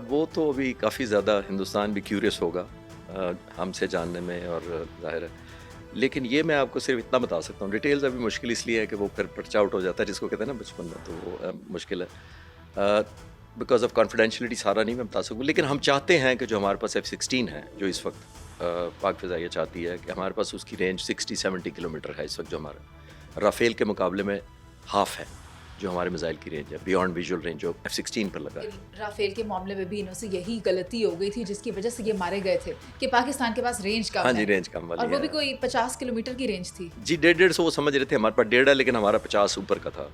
وہ تو ابھی کافی زیادہ ہندوستان بھی کیوریس ہوگا ہم سے جاننے میں، اور ظاہر ہے، لیکن یہ میں آپ کو صرف اتنا بتا سکتا ہوں، ڈیٹیلز ابھی مشکل اس لیے ہے کہ وہ پھر پرچ آؤٹ ہو جاتا ہے جس کو کہتے ہیں نا بچپن میں، تو وہ مشکل ہے بیکاز آف کانفیڈینشیلٹی، سارا نہیں میں بتا سکوں، لیکن ہم چاہتے ہیں کہ جو ہمارے پاس F-16 ہے، جو اس وقت پاک فضائیہ چاہتی ہے کہ ہمارے پاس اس کی رینج 60-70 کلومیٹر ہے اس وقت، جو ہمارا رافیل کے مقابلے میں ہاف ہے جو ہمارے میزائل کی رینج ہے، بیونڈ ویژول رینج جو F-16 پر لگا ہے۔ رافیل کے معاملے میں بھی انہوں سے یہی غلطی ہو گئی تھی جس کی وجہ سے یہ مارے گئے تھے کہ پاکستان کے پاس رینج کم ہے۔ ہاں جی، رینج کم والی اور وہ بھی ہے کوئی 50 کلومیٹر کی رینج تھی۔ جی، 150 وہ سمجھ رہے تھے، ہمارے پاس 1.5 ہے لیکن ہمارا 50 اوپر کا تھا،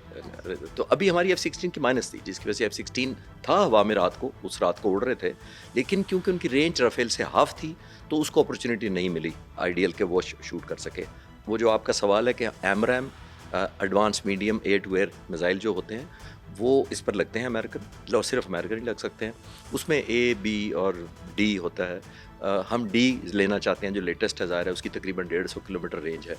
تو ابھی ہماری F-16 کی مائنس تھی، جس کی وجہ سے F-16 تھا ہوا میں رات کو، اس رات کو اڑ رہے تھے، لیکن کیونکہ ان کی رینج رافیل سے ہاف تھی تو اس کو اپرچونیٹی نہیں ملی آئیڈیل کہ وہ شوٹ کر سکے۔ وہ جو آپ کا سوال ہے کہ AMRAAM advance medium air to air missile جو ہوتے ہیں وہ اس پر لگتے ہیں امریکن، اور صرف امریکن ہی لگ سکتے ہیں، اس میں A B اور D ہوتا ہے، ہم D لینا چاہتے ہیں جو لیٹسٹ ہے، ظاہر ہے اس کی تقریباً 150 کلومیٹر رینج ہے۔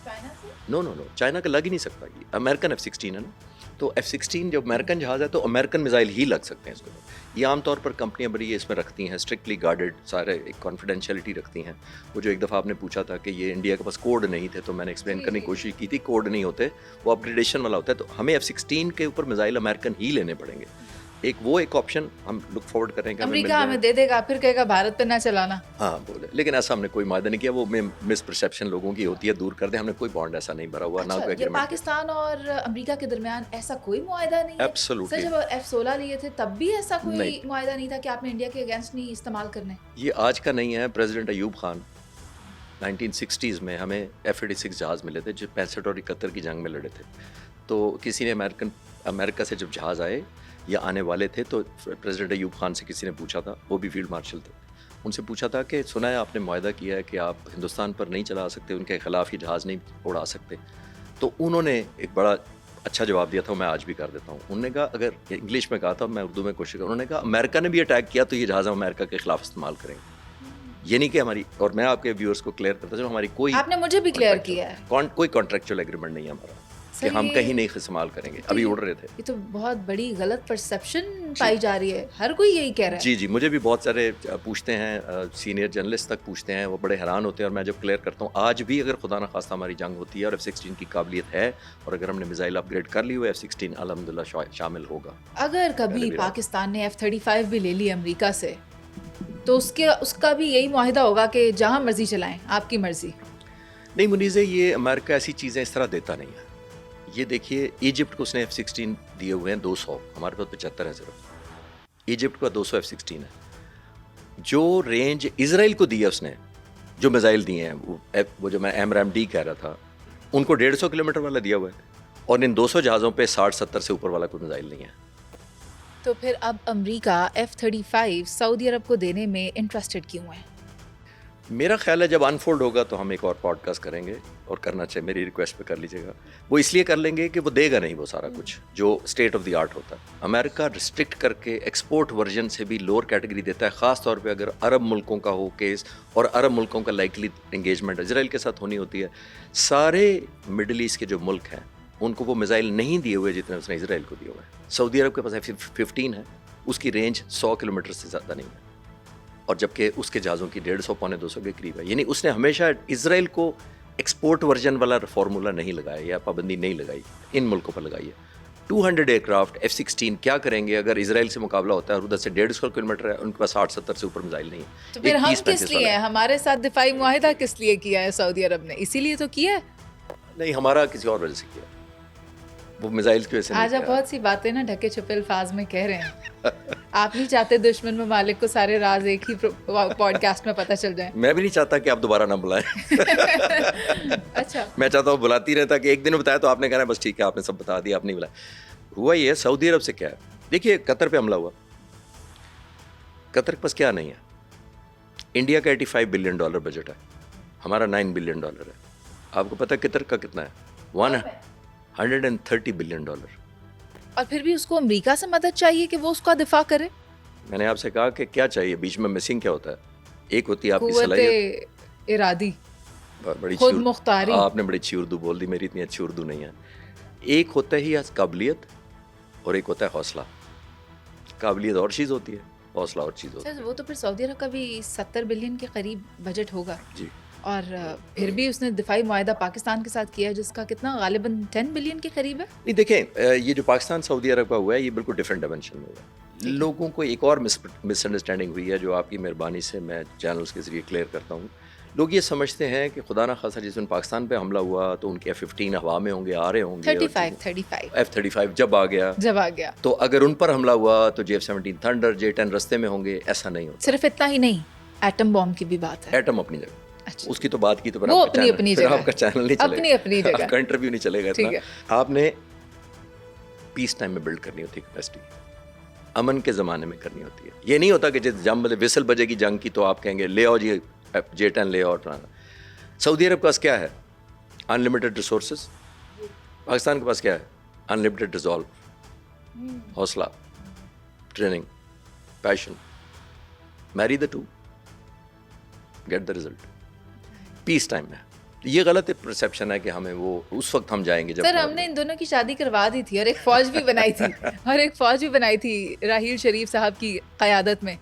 نو چائنا کا لگ ہی نہیں سکتا، یہ امریکن F-16 ہے نا، تو F-16 جو امریکن جہاز ہے تو امریکن میزائل ہی لگ سکتے ہیں اس کو۔ یہ عام طور پر کمپنیاں بڑی اس میں رکھتی ہیں، اسٹرکٹلی گارڈڈ، سارے ایک کانفیڈینشیلٹی رکھتی ہیں۔ وہ جو ایک دفعہ آپ نے پوچھا تھا کہ یہ انڈیا کے پاس کوڈ نہیں تھے، تو میں نے ایکسپلین کرنے کی کوشش کی تھی، کوڈ نہیں ہوتے، وہ اپ گریڈیشن والا ہوتا ہے، تو ہمیں F-16 کے اوپر میزائل امریکن ہی لینے پڑیں گے۔ ایک آپشن ہم لک فارورڈ کریں گے، امریکہ ہمیں دے دے گا، پھر کہے گا بھارت پہ نہ چلانا۔ ہاں بولے، لیکن ایسا ہم نے کوئی معاہدہ نہیں کیا، وہ مس پرسیپشن لوگوں کی ہوتی ہے، دور کر دیں، ہم نے کوئی بانڈ ایسا نہیں بھرا ہوا، نہ کوئی یہ ایگریمنٹ۔ پاکستان اور امریکہ کے درمیان ایسا کوئی معاہدہ نہیں ہے؟ ایبسولوٹلی سر، جب F-16 لیے تھے تب بھی ایسا کوئی معاہدہ نہیں تھا کہ آپ نے انڈیا کے اگینسٹ نہیں استعمال کرنے؟ یہ آج کا نہیں ہے، پریزیڈنٹ ایوب خان 1960s میں ہمیں F-86 جہاز ملے تھے جو 65 اور 71 کی جنگ میں لڑے تھے، تو کسی نے امریکہ سے جب جہاز آئے یا آنے والے تھے تو پریزیڈنٹ ایوب خان سے کسی نے پوچھا تھا، وہ بھی فیلڈ مارشل تھے، ان سے پوچھا تھا کہ سنا ہے آپ نے معاہدہ کیا ہے کہ آپ ہندوستان پر نہیں چلا سکتے، ان کے خلاف یہ جہاز نہیں اڑا سکتے، تو انہوں نے ایک بڑا اچھا جواب دیا تھا، میں آج بھی کر دیتا ہوں۔ انہوں نے کہا، اگر انگلش میں کہا تھا، میں اردو میں کوشش کروں، انہوں نے کہا امریکہ نے بھی اٹیک کیا تو یہ جہاز ہم امریکہ کے خلاف استعمال کریں گے۔ یہ نہیں کہ ہماری، اور میں آپ کے ویورز کو کلیئر کرتا چلوں، ہماری کوئی، آپ نے مجھے بھی کلیئر کیا ہے، کوئی کانٹریکچوئل ایگریمنٹ نہیں ہے ہمارا کہ ہم کہیں نہیں استعمال کریں گے، ابھی اڑ رہے تھے۔ یہ تو بہت بڑی غلط پرسیپشن پائی جا رہی ہے، ہر کوئی یہی کہہ رہا ہے۔ جی، مجھے بھی بہت سارے پوچھتے ہیں، سینئر جرنلسٹ تک پوچھتے ہیں، وہ بڑے حیران ہوتے ہیں، اور میں جب کلیئر کرتا ہوں، آج بھی اگر خدا نخواستہ ہماری جنگ ہوتی ہے اور F-16 کی قابلیت ہے، اور اگر ہم نے میزائل اپ گریڈ کر لی ہوئے، F-16 الحمدللہ شامل ہوگا۔ اگر کبھی پاکستان نے F-35 بھی لے لی امریکہ سے تو اس کا بھی یہی معاہدہ ہوگا کہ جہاں مرضی چلائیں، آپ کی مرضی؟ نہیں منیزے، یہ امریکہ ایسی چیزیں اس طرح دیتا نہیں ہے۔ یہ دیکھیے، ایجپٹ کو اس نے F-16 دیے ہوئے ہیں 200، ہمارے پاس 75 ہے صرف، ایجپٹ کا 200 F-16 ہے۔ جو رینج اسرائیل کو دی ہے اس نے، جو میزائل دیے ہیں، وہ جو میں AMRAAM D کہہ رہا تھا، ان کو 150 کلومیٹر والا دیا ہوا ہے، اور ان 200 جہازوں پہ 60-70 سے اوپر والا کوئی میزائل نہیں ہے۔ تو پھر اب امریکہ F-35 سعودی عرب کو دینے میں انٹرسٹڈ کیوں ہے؟ میرا خیال ہے جب انفولڈ ہوگا تو ہم ایک اور پوڈ کاسٹ کریں گے، اور کرنا چاہیے، میری ریکویسٹ پہ کر لیجیے گا۔ وہ اس لیے کر لیں گے کہ وہ دے گا نہیں وہ سارا کچھ جو اسٹیٹ آف دی آرٹ ہوتا ہے۔ امریکہ ریسٹرکٹ کر کے ایکسپورٹ ورژن سے بھی لوور کیٹیگری دیتا ہے، خاص طور پہ اگر عرب ملکوں کا ہو کیس، اور عرب ملکوں کا لائکلی انگیجمنٹ اسرائیل کے ساتھ ہونی ہوتی ہے۔ سارے مڈل ایسٹ کے جو ملک ہیں ان کو وہ میزائل نہیں دیے ہوئے جتنے اس نے اسرائیل کو دیے ہوئے ہیں۔ سعودی عرب کے پاس F-15 ہے، اس کی رینج 100 کلومیٹر سے زیادہ نہیں ہے، اور جبکہ اس کے جہازوں کی 150-200 کے قریب ہے۔ یعنی اس نے ہمیشہ اسرائیل کو ایکسپورٹ ورژن والا فارمولا نہیں لگایا یا پابندی نہیں لگائی، ان ملکوں پر لگائی ہے۔ 200 ایئر کرافٹ F-16 کیا کریں گے اگر اسرائیل سے مقابلہ ہوتا ہے، اور ادھر سے 150 کلومیٹر ہے، ان کے پاس 60-70 سے اوپر میزائل نہیں ہے۔ تو پھر ہم کس لیے ہیں؟ ہمارے ساتھ دفاعی معاہدہ کس لیے کیا ہے سعودی عرب نے؟ اسی لیے تو کیا ہے؟ نہیں، ہمارا کسی اور وجہ سے کیا، وہ میزائل کی وجہ سے نہیں۔ آج آپ بہت سی باتیں نا ڈھکے چھپے الفاظ میں کہہ رہے ہیں، آپ نہیں چاہتے دشمن ممالک کو سارے راز ایک ہی پوڈ کاسٹ میں پتہ چل جائیں؟ میں بھی نہیں چاہتا کہ آپ دوبارہ نہ بلائیں۔ اچھا، میں چاہتا ہوں بلاتی رہے، تاکہ ایک دن بتایا تو آپ نے کہنا بس ٹھیک ہے، آپ نے سب بتا دیا، آپ نہیں بلایا۔ ہوا یہ ہے، سعودی عرب سے کیا ہے، دیکھیے قطر پہ حملہ ہوا، قطر کے پاس کیا نہیں ہے، انڈیا کا $85 بلین بجٹ ہے، ہمارا $9 بلین ہے۔ آپ کو پتہ ہے قطر کا کتنا ہے؟ $130 بلین۔ اور پھر بھی اس کو امریکہ سے مدد چاہیے کہ وہ اس کا دفاع کرے۔ میں نے آپ سے کہا کہ کیا چاہیے، بیچ میں مسنگ کیا ہوتا ہے؟ ایک ہوتی ہے آپ کی قوت صلاحیت، ارادی، بڑی خود مختاری۔ آپ نے بڑی اچھی اردو بول دی، میری اتنی اچھی اردو نہیں ہے۔ ایک ہوتا ہی قابلیت، اور ایک ہوتا ہے حوصلہ۔ قابلیت اور چیز ہوتی ہے، حوصلہ اور چیز ہوتی سر وہ تو پھر سعودی عرب کا بھی 70 بلین کے قریب بجٹ ہوگا جی. اور پھر بھی اس نے دفاعی معاہدہ پاکستان کے ساتھ کیا ہے جس کا کتنا غالباً 10 بلین کے قریب ہے. نہیں دیکھیں یہ جو پاکستان سعودی عرب کا ہوا ہے یہ بالکل ڈفرینٹ ڈائمینشن میں ہوا ہے. لوگوں کو ایک اور مس انڈرسٹینڈنگ ہوئی ہے جو آپ کی مہربانی سے میں چینلز کے ذریعے کلیئر کرتا ہوں. لوگ یہ سمجھتے ہیں کہ خدا نہ خاصا جس دن پاکستان پہ حملہ ہوا تو ان کے F-15 ہوا میں ہوں گے, آ رہے ہوں گے, 35 F-35 جب آ گیا تو اگر ان پر حملہ ہوا تو F-17 تھنڈر J-10 رستے میں ہوں گے. ایسا نہیں ہوتا. صرف اتنا ہی نہیں, ایٹم بام کی بھی بات ہے. ایٹم اپنی جگہ, اس کی تو بات کی تو وہ اپنی جگہ, آپ کا چینل نہیں چلے گا, اپنی جگہ آپ کا انٹرویو نہیں چلے گا اتنا. آپ نے پیس ٹائم میں بلڈ کرنی ہوتی ہے کیپیسٹی, امن کے زمانے میں کرنی ہوتی ہے. یہ نہیں ہوتا کہ جب جنگ وسل بجے گی جنگ کی تو آپ کہیں گے لے آؤ جی J-10 لے آؤ. سعودی عرب کے پاس کیا ہے؟ ان لمیٹڈ ریسورسز. پاکستان کے پاس کیا ہے؟ ان لمیٹڈ ریزالو, حوصلہ, ٹریننگ, پیشن. میری دا ٹو, get the result. Peace time میں یہ غلط پرسیپشن ہے کہ ہمیں وہ اس وقت ہم جائیں گے جب. سر ہم نے ان دونوں کی شادی کروا دی تھی اور ایک فوج بھی بنائی تھی راحیل شریف صاحب کی قیادت میں.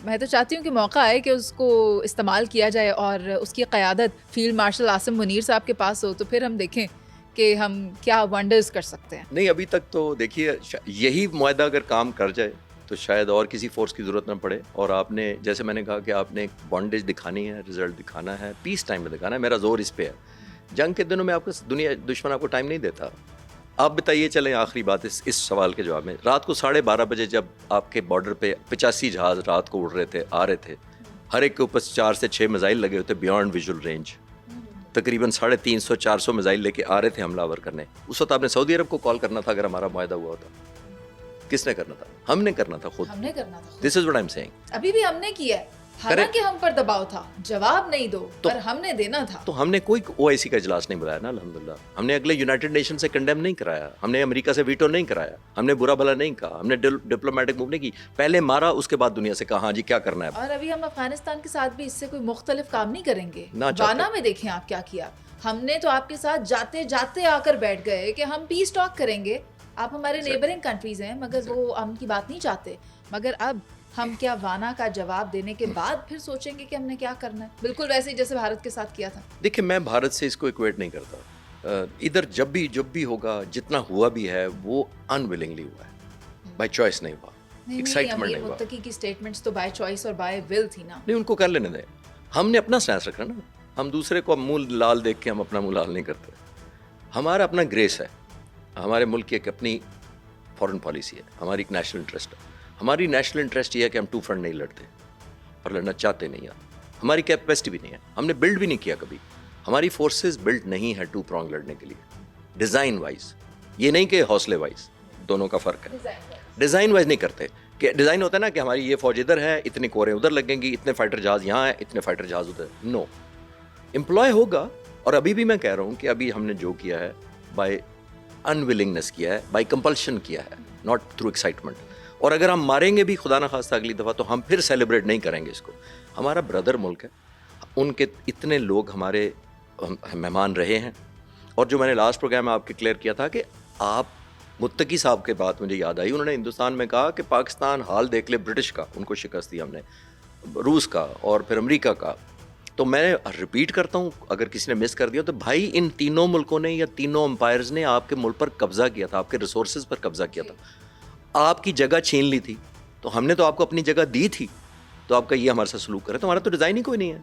میں تو چاہتی ہوں کہ موقع آئے کہ اس کو استعمال کیا جائے اور اس کی قیادت فیلڈ مارشل عاصم منیر صاحب کے پاس ہو تو پھر ہم دیکھیں کہ ہم کیا ونڈرز کر سکتے ہیں. نہیں ابھی تک تو دیکھیے یہی معاہدہ اگر کام کر جائے تو شاید اور کسی فورس کی ضرورت نہ پڑے. اور آپ نے جیسے میں نے کہا کہ آپ نے ایک بانڈیج دکھانی ہے, رزلٹ دکھانا ہے, پیس ٹائم میں دکھانا ہے. میرا زور اس پہ ہے. جنگ کے دنوں میں آپ کو دشمن آپ کو ٹائم نہیں دیتا. آپ بتائیے, چلیں آخری بات اس سوال کے جواب میں, رات کو 12:30 بجے جب آپ کے بارڈر پہ 85 جہاز رات کو اڑ رہے تھے, آ رہے تھے, ہر ایک کے اوپر 4 سے 6 میزائل لگے ہوتے بیانڈ ویژول رینج, تقریباً 350-400 میزائل لے کے آ رہے تھے حملہ آور کرنے. اس وقت آپ نے سعودی عرب کو کال کرنا تھا اگر ہمارا معاہدہ ہوا ہوتا. کس نے کرنا تھا؟ ہم نے کرنا تھا خود. This is what I am seeing. ابھی بھی ہم نے کیا ہے, حالانکہ ہم پر دباؤ تھا, جواب نہیں دو پر ہم نے دینا تھا. تو ہم نے کوئی OIC کا اجلاس نہیں بلایا نا الحمدللہ. ہم نے اگلے یونائٹڈ نیشن سے کنڈیم نہیں کرایا, ہم نے امریکہ سے ویٹو نہیں کرایا, ہم نے برا بھلا نہیں کہا, ہم نے ڈپلومیٹک موو نہیں کی. پہلے مارا, اس کے بعد دنیا سے کہا ہاں جی کیا کرنا ہے. اور ابھی ہم افغانستان کے ساتھ بھی اس سے کوئی مختلف کام نہیں کریں گے. وانا میں دیکھیں آپ کیا کیا. ہم نے تو آپ کے ساتھ جاتے جاتے آ کر بیٹھ گئے کہ ہم پیس ٹاک کریں گے. آپ ہمارے نیبرنگ کنٹریز ہیں مگر وہ ہم کی بات نہیں چاہتے. مگر اب ہم کیا وانا کا جواب دینے کے بعد پھر سوچیں گے کہ ہم نے کیا کرنا ہے, بالکل ویسے ہی جیسے بھارت کے ساتھ کیا تھا. دیکھیں میں بھارت سے اس کو ایکویٹ نہیں کرتا. ادھر جب بھی ہوگا, جتنا ہوا بھی ہے وہ انویلنگلی ہوا ہے, بائی چوائس نہیں ہوا, ایکسائٹمنٹ نہیں ہوا. متقی کی سٹیٹمنٹس تو بائی چوائس اور بائی ول تھی نا. نہیں ان کو کر لینے دیں. ہم نے اپنا سٹینس رکھنا نا. ہم دوسرے کو منہ لال دیکھ کے ہم اپنا منہ لال نہیں کرتے. ہمارا اپنا گریس ہے. ہمارے ملک کی ایک اپنی فارن پالیسی ہے, ہماری ایک نیشنل انٹرسٹ ہے. ہماری نیشنل انٹرسٹ یہ ہے کہ ہم 2 فرنٹ نہیں لڑتے اور لڑنا چاہتے نہیں ہیں. ہماری کیپیسٹی بھی نہیں ہے, ہم نے بلڈ بھی نہیں کیا کبھی. ہماری فورسز بلڈ نہیں ہے 2 پرونگ لڑنے کے لیے. ڈیزائن وائز, یہ نہیں کہ حوصلے وائز, دونوں کا فرق ہے. ڈیزائن وائز نہیں کرتے کہ ڈیزائن ہوتا ہے نا کہ ہماری یہ فوج ادھر ہے, اتنی کوریں ادھر لگیں گی, اتنے فائٹر جہاز یہاں ہیں, اتنے فائٹر جہاز ادھر. نو, امپلائے ہوگا. اور ابھی بھی میں کہہ رہا ہوں کہ ابھی ہم نے جو کیا ہے بائی انولنگنس کیا ہے, بائی کمپلشن کیا ہے, ناٹ تھرو ایکسائٹمنٹ. اور اگر ہم ماریں گے بھی خدا نہ خواستہ اگلی دفعہ تو ہم پھر سیلیبریٹ نہیں کریں گے اس کو. ہمارا بردر ملک ہے, ان کے اتنے لوگ ہمارے مہمان رہے ہیں. اور جو میں نے لاسٹ پروگرام میں آپ کے کلیئر کیا تھا کہ آپ متقی صاحب کے بات مجھے یاد آئی, انہوں نے ہندوستان میں کہا کہ پاکستان حال دیکھ لے برٹش کا, ان کو شکست دی ہم نے, روس کا اور پھر امریکہ کا. تو میں ریپیٹ کرتا ہوں, اگر کسی نے مس کر دیا تو بھائی ان تینوں ملکوں نے یا تینوں امپائرز نے آپ کے ملک پر قبضہ کیا تھا, آپ کے ریسورسز پر قبضہ کیا تھا, آپ کی جگہ چھین لی تھی. تو ہم نے تو آپ کو اپنی جگہ دی تھی, تو آپ کا یہ ہمارے ساتھ سلوک کرے تو ہمارا تو ڈیزائن ہی کوئی نہیں ہے.